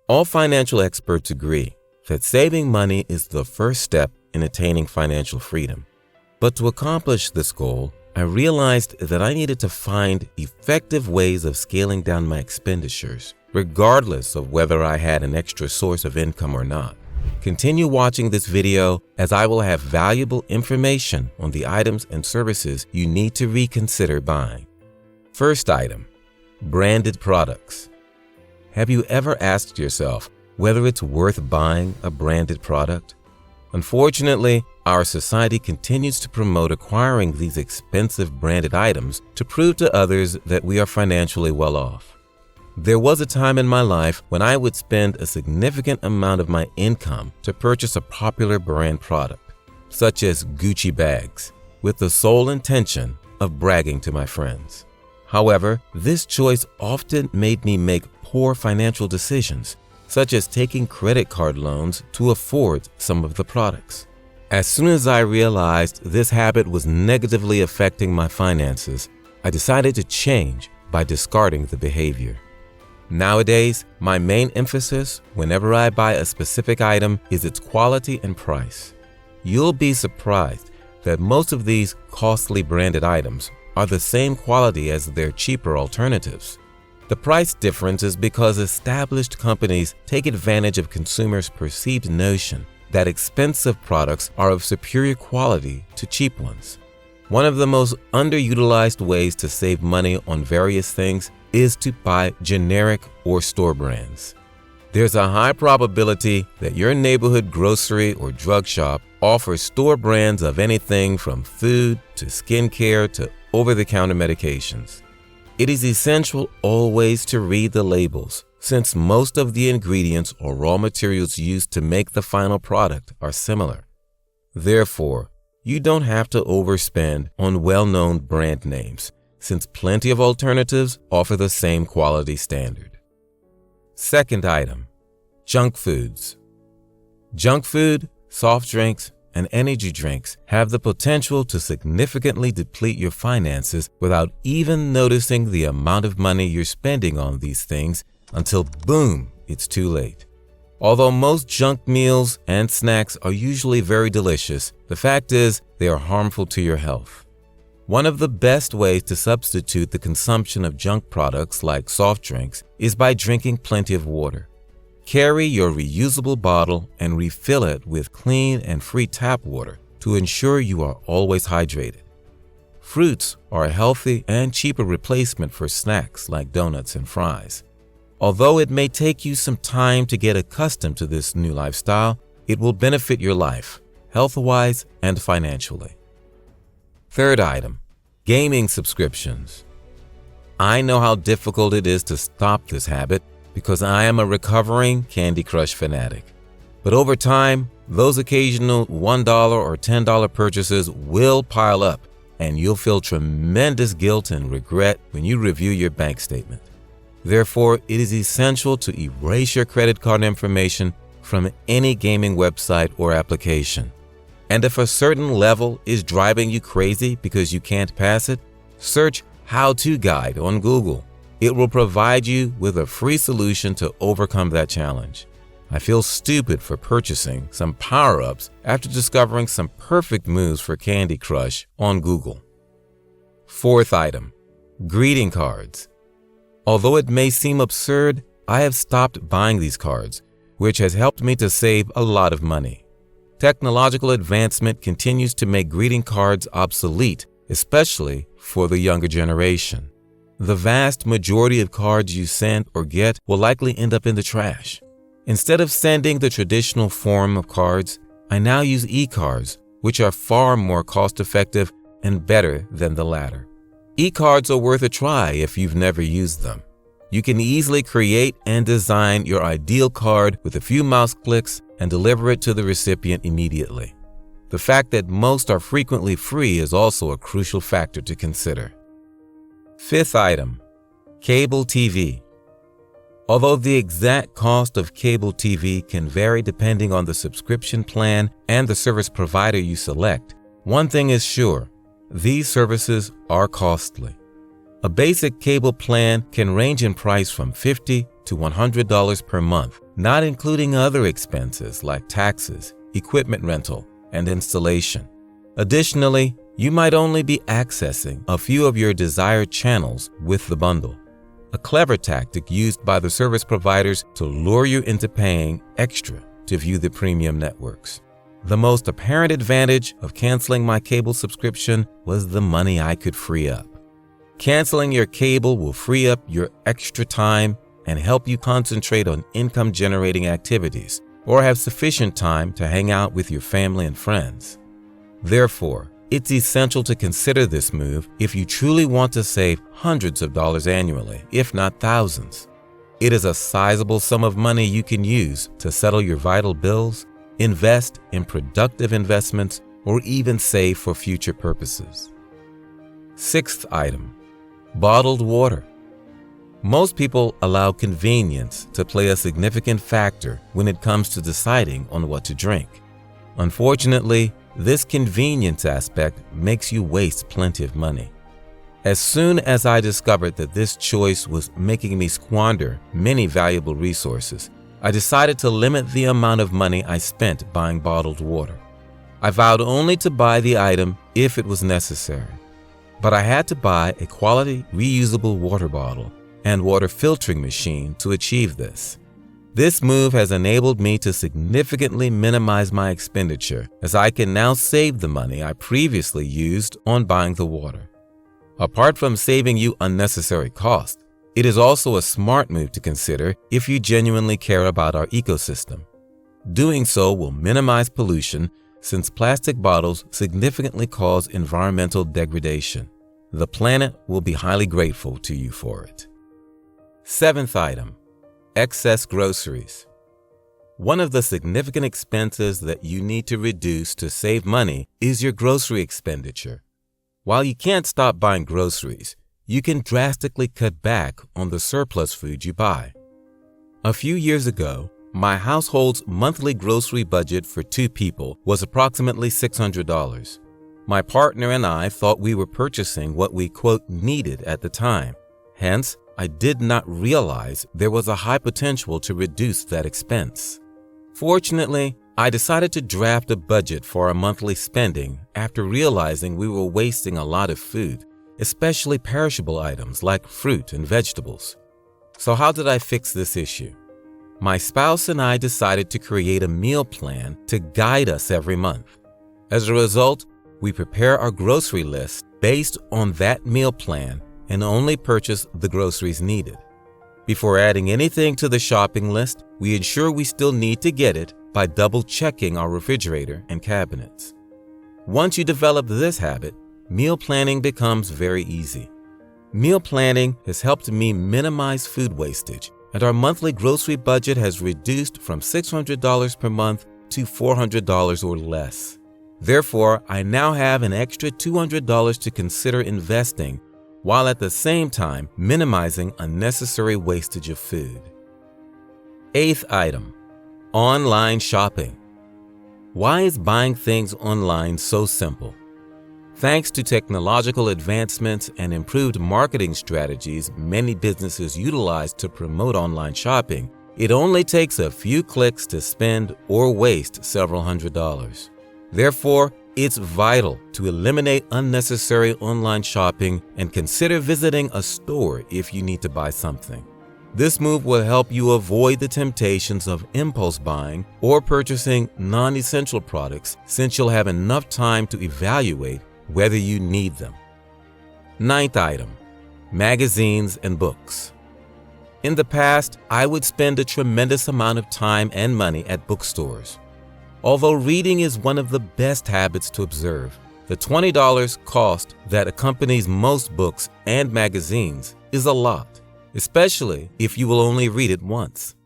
All financial experts agree that saving money is the first step in attaining financial freedom. But to accomplish this goal, I realized that I needed to find effective ways of scaling down my expenditures, regardless of whether I had an extra source of income or not. Continue watching this video as I will have valuable information on the items and services you need to reconsider buying. First item, branded products. Have you ever asked yourself whether it's worth buying a branded product? Unfortunately, our society continues to promote acquiring these expensive branded items to prove to others that we are financially well off. There was a time in my life when I would spend a significant amount of my income to purchase a popular brand product, such as Gucci bags, with the sole intention of bragging to my friends. However, this choice often made me make poor financial decisions, such as taking credit card loans to afford some of the products. As soon as I realized this habit was negatively affecting my finances, I decided to change by discarding the behavior. Nowadays, my main emphasis whenever I buy a specific item is its quality and price. You'll be surprised that most of these costly branded items are the same quality as their cheaper alternatives. The price difference is because established companies take advantage of consumers' perceived notion that expensive products are of superior quality to cheap ones. One of the most underutilized ways to save money on various things is to buy generic or store brands. There's a high probability that your neighborhood grocery or drug shop offers store brands of anything from food to skincare to over-the-counter medications. It is essential always to read the labels, since most of the ingredients or raw materials used to make the final product are similar. Therefore, you don't have to overspend on well-known brand names, since plenty of alternatives offer the same quality standard. Second item, junk foods. Junk food, soft drinks, and energy drinks have the potential to significantly deplete your finances without even noticing the amount of money you're spending on these things until boom, it's too late. Although most junk meals and snacks are usually very delicious, the fact is they are harmful to your health. One of the best ways to substitute the consumption of junk products like soft drinks is by drinking plenty of water. Carry your reusable bottle and refill it with clean and free tap water to ensure you are always hydrated. Fruits are a healthy and cheaper replacement for snacks like donuts and fries. Although it may take you some time to get accustomed to this new lifestyle, it will benefit your life, health-wise and financially. Third item, gaming subscriptions. I know how difficult it is to stop this habit because I am a recovering Candy Crush fanatic. But over time, those occasional $1 or $10 purchases will pile up, and you'll feel tremendous guilt and regret when you review your bank statement. Therefore, it is essential to erase your credit card information from any gaming website or application. And if a certain level is driving you crazy because you can't pass it, search How-To Guide on Google. It will provide you with a free solution to overcome that challenge. I feel stupid for purchasing some power-ups after discovering some perfect moves for Candy Crush on Google. Fourth item, greeting cards. Although it may seem absurd, I have stopped buying these cards, which has helped me to save a lot of money. Technological advancement continues to make greeting cards obsolete, especially for the younger generation. The vast majority of cards you send or get will likely end up in the trash. Instead of sending the traditional form of cards, I now use e-cards, which are far more cost-effective and better than the latter. E-cards are worth a try if you've never used them. You can easily create and design your ideal card with a few mouse clicks and deliver it to the recipient immediately. The fact that most are frequently free is also a crucial factor to consider. Fifth item, cable TV. Although the exact cost of cable TV can vary depending on the subscription plan and the service provider you select, one thing is sure, these services are costly. A basic cable plan can range in price from $50 to $100 per month, not including other expenses like taxes, equipment rental, and installation. Additionally, you might only be accessing a few of your desired channels with the bundle, a clever tactic used by the service providers to lure you into paying extra to view the premium networks. The most apparent advantage of canceling my cable subscription was the money I could free up. Canceling your cable will free up your extra time and help you concentrate on income-generating activities or have sufficient time to hang out with your family and friends. Therefore, it's essential to consider this move if you truly want to save hundreds of dollars annually, if not thousands. It is a sizable sum of money you can use to settle your vital bills, invest in productive investments, or even save for future purposes. Sixth item, bottled water. Most people allow convenience to play a significant factor when it comes to deciding on what to drink. Unfortunately, this convenience aspect makes you waste plenty of money. As soon as I discovered that this choice was making me squander many valuable resources, I decided to limit the amount of money I spent buying bottled water. I vowed only to buy the item if it was necessary, but I had to buy a quality reusable water bottle and water filtering machine to achieve this. This move has enabled me to significantly minimize my expenditure, as I can now save the money I previously used on buying the water. Apart from saving you unnecessary cost, it is also a smart move to consider if you genuinely care about our ecosystem. Doing so will minimize pollution, since plastic bottles significantly cause environmental degradation. The planet will be highly grateful to you for it. Seventh item, excess groceries. One of the significant expenses that you need to reduce to save money is your grocery expenditure. While you can't stop buying groceries, you can drastically cut back on the surplus food you buy. A few years ago, my household's monthly grocery budget for 2 people was approximately $600. My partner and I thought we were purchasing what we, quote, needed at the time. Hence, I did not realize there was a high potential to reduce that expense. Fortunately, I decided to draft a budget for our monthly spending after realizing we were wasting a lot of food, especially perishable items like fruit and vegetables. So how did I fix this issue? My spouse and I decided to create a meal plan to guide us every month. As a result, we prepare our grocery list based on that meal plan and only purchase the groceries needed. Before adding anything to the shopping list, we ensure we still need to get it by double-checking our refrigerator and cabinets. Once you develop this habit, meal planning becomes very easy. Meal planning has helped me minimize food wastage, and our monthly grocery budget has reduced from $600 per month to $400 or less. Therefore, I now have an extra $200 to consider investing, while at the same time minimizing unnecessary wastage of food. Eighth item, online shopping. Why is buying things online so simple? Thanks to technological advancements and improved marketing strategies many businesses utilize to promote online shopping, it only takes a few clicks to spend or waste several $100s. Therefore, it's vital to eliminate unnecessary online shopping and consider visiting a store if you need to buy something. This move will help you avoid the temptations of impulse buying or purchasing non-essential products, since you'll have enough time to evaluate whether you need them. Ninth item, magazines and books. In the past, I would spend a tremendous amount of time and money at bookstores. Although reading is one of the best habits to observe, the $20 cost that accompanies most books and magazines is a lot, especially if you will only read it once.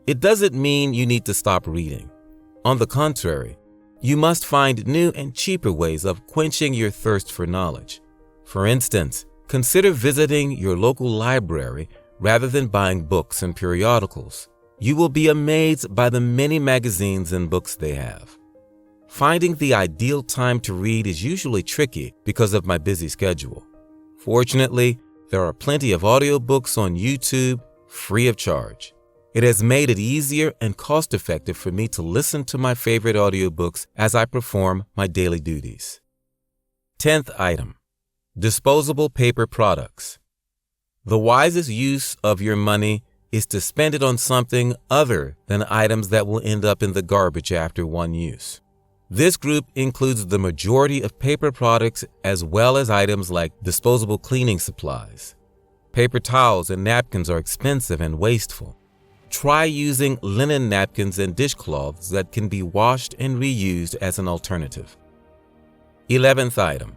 It doesn't mean you need to stop reading. On the contrary, you must find new and cheaper ways of quenching your thirst for knowledge. For instance, consider visiting your local library rather than buying books and periodicals. You will be amazed by the many magazines and books they have. Finding the ideal time to read is usually tricky because of my busy schedule. Fortunately, there are plenty of audiobooks on YouTube free of charge. It has made it easier and cost-effective for me to listen to my favorite audiobooks as I perform my daily duties. 10th item, disposable paper products. The wisest use of your money is to spend it on something other than items that will end up in the garbage after one use. This group includes the majority of paper products as well as items like disposable cleaning supplies. Paper towels and napkins are expensive and wasteful. Try using linen napkins and dishcloths that can be washed and reused as an alternative. 11th item,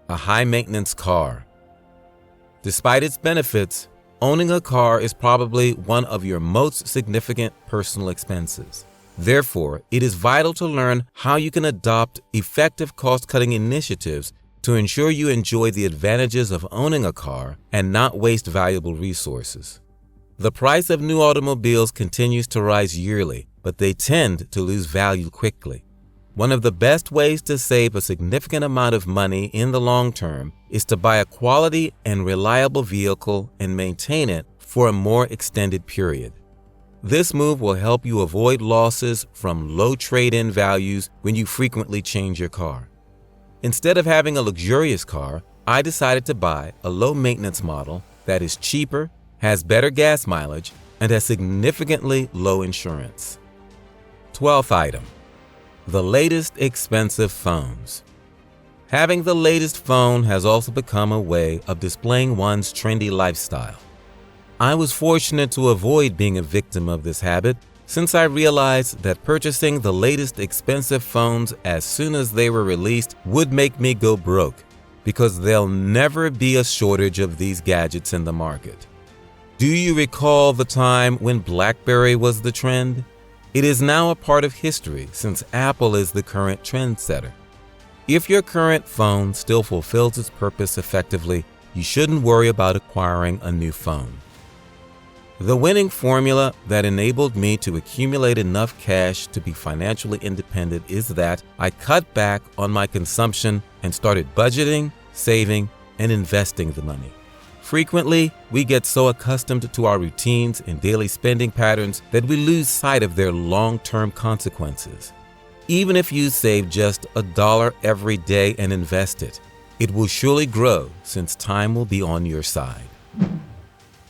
a high-maintenance car. Despite its benefits, owning a car is probably one of your most significant personal expenses. Therefore, it is vital to learn how you can adopt effective cost-cutting initiatives to ensure you enjoy the advantages of owning a car and not waste valuable resources. The price of new automobiles continues to rise yearly, but they tend to lose value quickly. One of the best ways to save a significant amount of money in the long term is to buy a quality and reliable vehicle and maintain it for a more extended period. This move will help you avoid losses from low trade-in values when you frequently change your car. Instead of having a luxurious car, I decided to buy a low-maintenance model that is cheaper, has better gas mileage, and has significantly low insurance. 12th item, the latest expensive phones. Having the latest phone has also become a way of displaying one's trendy lifestyle. I was fortunate to avoid being a victim of this habit since I realized that purchasing the latest expensive phones as soon as they were released would make me go broke, because there'll never be a shortage of these gadgets in the market. Do you recall the time when BlackBerry was the trend? It is now a part of history since Apple is the current trendsetter. If your current phone still fulfills its purpose effectively, you shouldn't worry about acquiring a new phone. The winning formula that enabled me to accumulate enough cash to be financially independent is that I cut back on my consumption and started budgeting, saving, and investing the money. Frequently, we get so accustomed to our routines and daily spending patterns that we lose sight of their long-term consequences. Even if you save just $1 every day and invest it, it will surely grow since time will be on your side.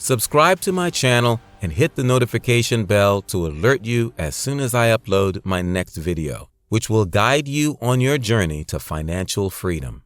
Subscribe to my channel and hit the notification bell to alert you as soon as I upload my next video, which will guide you on your journey to financial freedom.